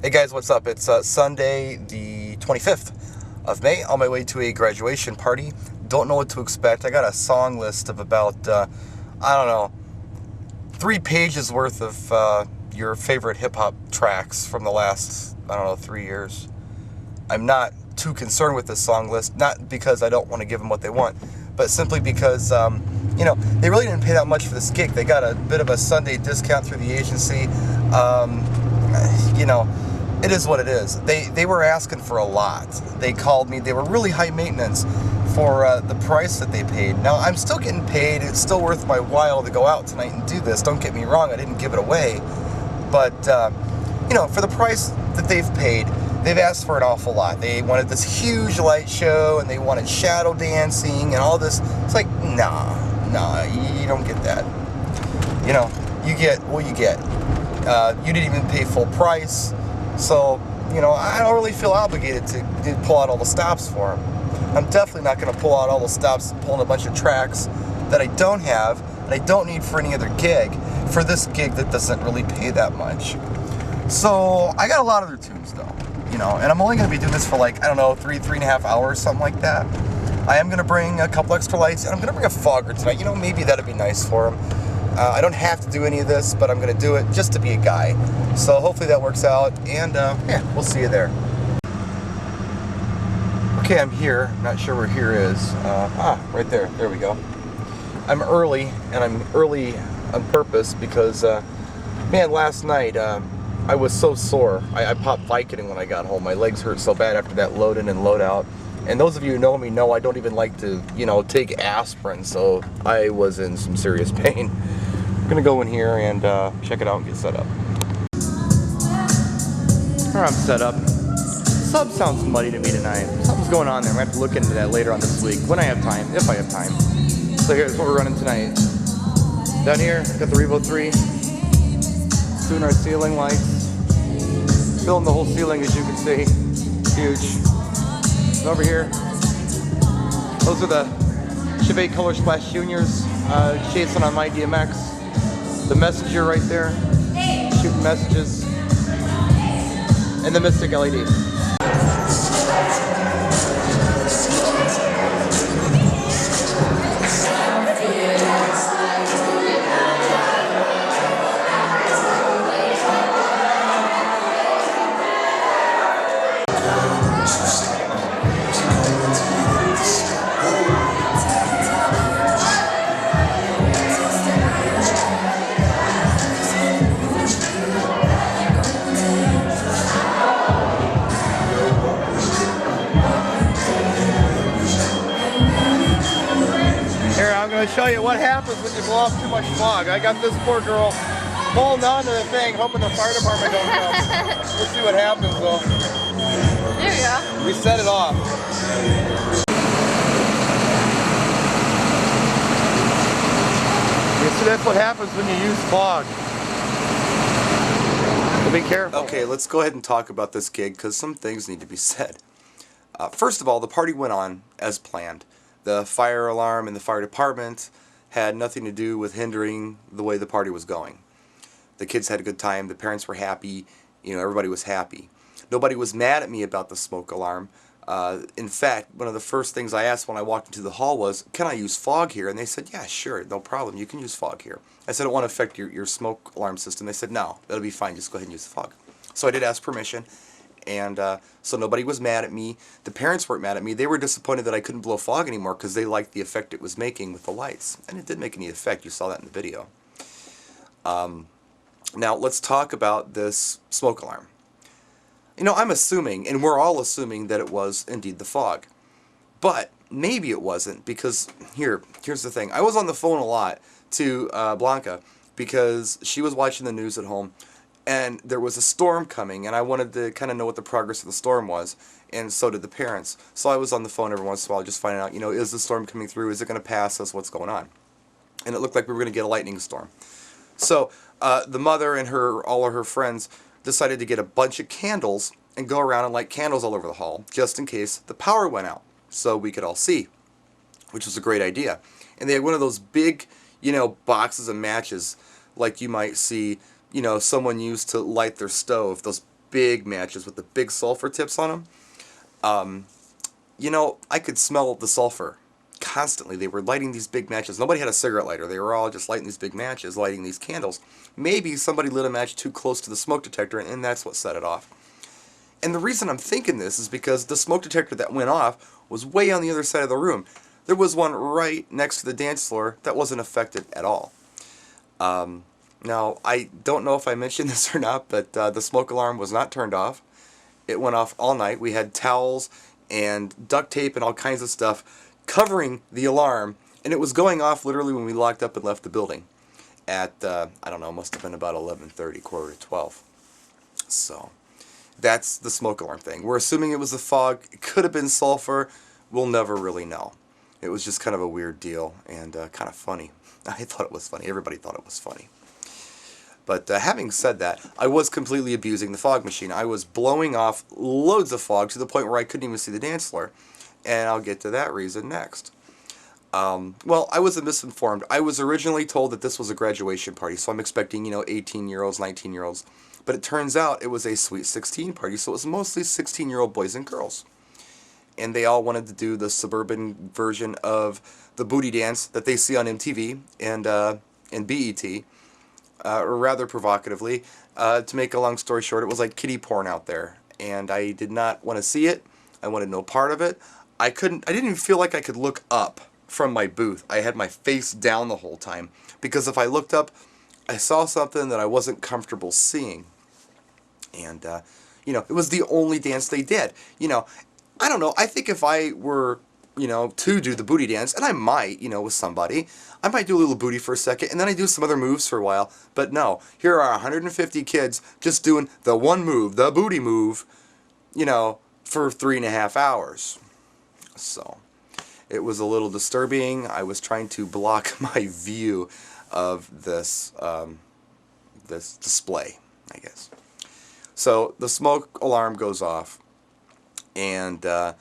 Hey guys, what's up? It's Sunday the 25th of May, on my way to a graduation party. Don't know what to expect. I got a song list of about, I don't know, 3 pages worth of your favorite hip-hop tracks from the last, I don't know, 3 years. I'm not too concerned with this song list, not because I don't want to give them what they want, but simply because, they really didn't pay that much for this gig. They got a bit of a Sunday discount through the agency. It is what it is. They were asking for a lot. They called me. They were really high maintenance for the price that they paid. Now, I'm still getting paid. It's still worth my while to go out tonight and do this. Don't get me wrong. I didn't give it away. But, for the price that they've paid, they've asked for an awful lot. They wanted this huge light show, and they wanted shadow dancing and all this. It's like, nah, you don't get that. You get what you get. You didn't even pay full price. So, I don't really feel obligated to pull out all the stops for them. I'm definitely not going to pull out all the stops and pull in a bunch of tracks that I don't have, and I don't need for any other gig, for this gig that doesn't really pay that much. So, I got a lot of their tunes though, and I'm only going to be doing this for 3.5 hours, something like that. I am going to bring a couple extra lights, and I'm going to bring a fogger tonight. Maybe that'd be nice for them. I don't have to do any of this, but I'm going to do it just to be a guy. So hopefully that works out, and we'll see you there. Okay, I'm here. Not sure where here is. Right there. There we go. I'm early, and I'm early on purpose because, last night I was so sore. I popped Vicodin when I got home. My legs hurt so bad after that load in and load out. And those of you who know me know I don't even like to, take aspirin, so I was in some serious pain. I'm gonna go in here and check it out and get set up. Alright, I'm set up. Sub sounds muddy to me tonight. Something's going on there. I'm gonna have to look into that later on this week, when I have time, if I have time. So here's what we're running tonight. Down here, got the Revo 3. Doing our ceiling lights. Filling the whole ceiling, as you can see. Huge. And over here, those are the Chevette Color Splash Juniors, chasing on my DMX. The Messenger right there, shooting messages, and the Mystic LED. I'm going to show you what happens when you blow off too much fog. I got this poor girl holding on to the thing, hoping the fire department don't come. We'll see what happens though. There you go. We set it off. You see, that's what happens when you use fog. So be careful. Okay, let's go ahead and talk about this gig because some things need to be said. First of all, the party went on as planned. The fire alarm in the fire department had nothing to do with hindering the way the party was going. The kids had a good time, the parents were happy, everybody was happy. Nobody was mad at me about the smoke alarm. In fact, one of the first things I asked when I walked into the hall was, can I use fog here? And they said, yeah, sure, no problem, you can use fog here. I said, I don't want to affect your smoke alarm system. They said, no, that'll be fine, just go ahead and use the fog. So I did ask permission. And so nobody was mad at me. The parents weren't mad at me. They were disappointed that I couldn't blow fog anymore because they liked the effect it was making with the lights. And it did make a neat effect. You saw that in the video. Now let's talk about this smoke alarm. I'm assuming, and we're all assuming, that it was indeed the fog. But maybe it wasn't, because here's the thing. I was on the phone a lot to Blanca because she was watching the news at home. And there was a storm coming, and I wanted to kind of know what the progress of the storm was, and so did the parents. So I was on the phone every once in a while just finding out, is the storm coming through? Is it going to pass us? What's going on? And it looked like we were going to get a lightning storm. So the mother and all of her friends decided to get a bunch of candles and go around and light candles all over the hall, just in case the power went out, so we could all see, which was a great idea. And they had one of those big, boxes of matches, like you might see, someone used to light their stove, those big matches with the big sulfur tips on them. You know, I could smell the sulfur constantly. They were lighting these big matches. Nobody had a cigarette lighter. They were all just lighting these big matches, lighting these candles. Maybe somebody lit a match too close to the smoke detector, and that's what set it off. And the reason I'm thinking this is because the smoke detector that went off was way on the other side of the room. There was one right next to the dance floor that wasn't affected at all. Now, I don't know if I mentioned this or not, but the smoke alarm was not turned off. It went off all night. We had towels and duct tape and all kinds of stuff covering the alarm, and it was going off literally when we locked up and left the building at, I don't know, must have been about 11:30, quarter to 12. So that's the smoke alarm thing. We're assuming it was the fog. It could have been sulfur. We'll never really know. It was just kind of a weird deal and kind of funny. I thought it was funny. Everybody thought it was funny. But having said that, I was completely abusing the fog machine. I was blowing off loads of fog to the point where I couldn't even see the dance floor. And I'll get to that reason next. Well, I was misinformed. I was originally told that this was a graduation party, so I'm expecting, 18-year-olds, 19-year-olds. But it turns out it was a Sweet 16 party, so it was mostly 16-year-old boys and girls. And they all wanted to do the suburban version of the booty dance that they see on MTV and BET. Rather provocatively. To make a long story short, it was like kiddie porn out there, and I did not want to see it. I wanted no part of it. I didn't even feel like I could look up from my booth. I had my face down the whole time, because if I looked up, I saw something that I wasn't comfortable seeing. And, it was the only dance they did. I don't know, I think if I were, to do the booty dance, and I might, with somebody, I might do a little booty for a second, and then I do some other moves for a while. But no, here are 150 kids just doing the one move, the booty move, for 3.5 hours. So, it was a little disturbing. I was trying to block my view of this, this display, I guess. So, the smoke alarm goes off, and, the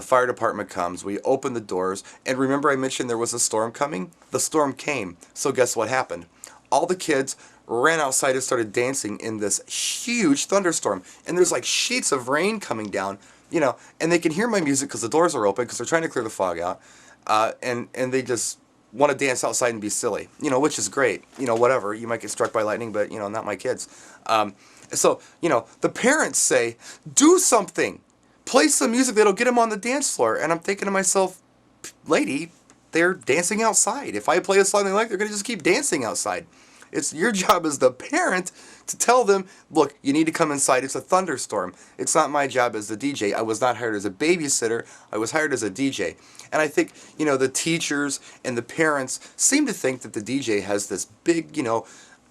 fire department comes, we open the doors, and remember I mentioned there was a storm coming? The storm came, so guess what happened? All the kids ran outside and started dancing in this huge thunderstorm, and there's like sheets of rain coming down, and they can hear my music because the doors are open, because they're trying to clear the fog out, and they just want to dance outside and be silly, which is great, whatever, you might get struck by lightning, but, not my kids. So, the parents say, do something! Play some music that'll get them on the dance floor. And I'm thinking to myself, lady, they're dancing outside. If I play a song they like, they're going to just keep dancing outside. It's your job as the parent to tell them, look, you need to come inside. It's a thunderstorm. It's not my job as the DJ. I was not hired as a babysitter. I was hired as a DJ. And I think, the teachers and the parents seem to think that the DJ has this big,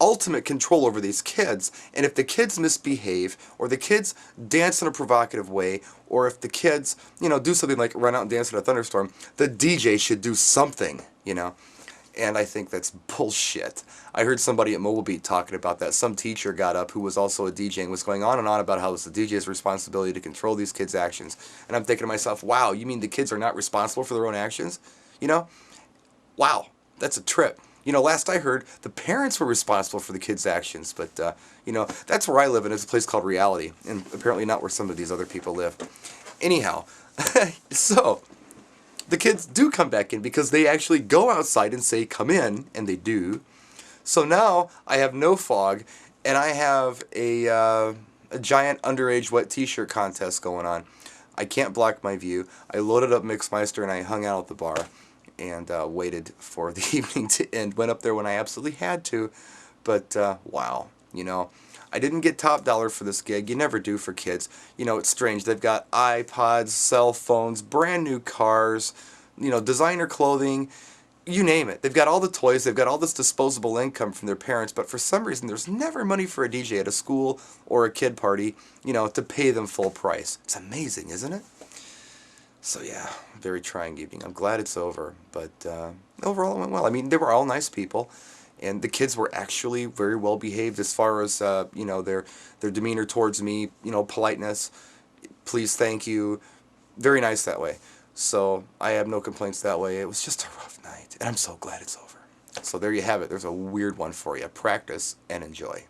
ultimate control over these kids, and if the kids misbehave, or the kids dance in a provocative way, or if the kids, do something like run out and dance in a thunderstorm, the DJ should do something, and I think that's bullshit. I heard somebody at Mobile Beat talking about that. Some teacher got up who was also a DJ and was going on and on about how it's the DJ's responsibility to control these kids' actions, and I'm thinking to myself, wow, you mean the kids are not responsible for their own actions? Wow, that's a trip. Last I heard, the parents were responsible for the kids' actions, but, that's where I live, and it's a place called reality, and apparently not where some of these other people live. Anyhow, so, the kids do come back in because they actually go outside and say, come in, and they do. So now, I have no fog, and I have a giant underage wet t-shirt contest going on. I can't block my view. I loaded up Mixmeister, and I hung out at the bar. And waited for the evening to end. Went up there when I absolutely had to, but wow, I didn't get top dollar for this gig. You never do for kids. It's strange. They've got iPods, cell phones, brand new cars, designer clothing, you name it. They've got all the toys. They've got all this disposable income from their parents, but for some reason there's never money for a DJ at a school or a kid party, to pay them full price. It's amazing, isn't it? So yeah, very trying evening. I'm glad it's over, but overall it went well. I mean, they were all nice people, and the kids were actually very well behaved as far as their demeanor towards me, politeness, please, thank you, very nice that way. So I have no complaints that way. It was just a rough night, and I'm so glad it's over. So there you have it. There's a weird one for you. Practice and enjoy.